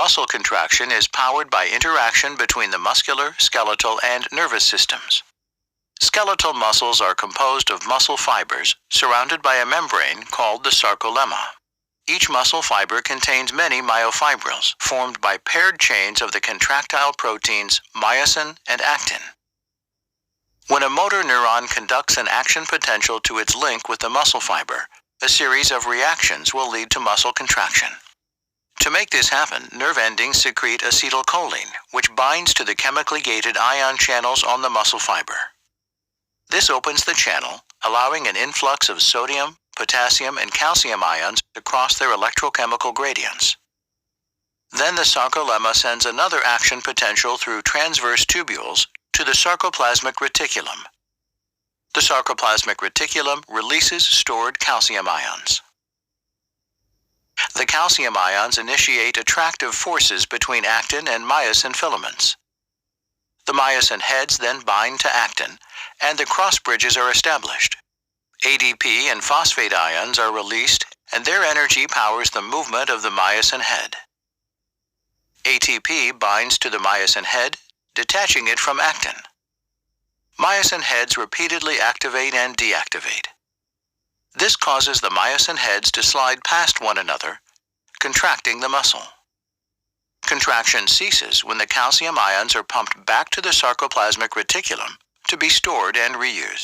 Muscle contraction is powered by interaction between the muscular, skeletal, and nervous systems. Skeletal muscles are composed of muscle fibers surrounded by a membrane called the sarcolemma. Each muscle fiber contains many myofibrils formed by paired chains of the contractile proteins myosin and actin. When a motor neuron conducts an action potential to its link with the muscle fiber, a series of reactions will lead to muscle contraction. To make this happen, nerve endings secrete acetylcholine, which binds to the chemically gated ion channels on the muscle fiber. This opens the channel, allowing an influx of sodium, potassium, and calcium ions to cross their electrochemical gradients. Then the sarcolemma sends another action potential through transverse tubules to the sarcoplasmic reticulum. The sarcoplasmic reticulum releases stored calcium ions. The calcium ions initiate attractive forces between actin and myosin filaments. The myosin heads then bind to actin, and the cross bridges are established. ADP and phosphate ions are released, and their energy powers the movement of the myosin head. ATP binds to the myosin head, detaching it from actin. Myosin heads repeatedly activate and deactivate. This causes the myosin heads to slide past one another, contracting the muscle. Contraction ceases when the calcium ions are pumped back to the sarcoplasmic reticulum to be stored and reused.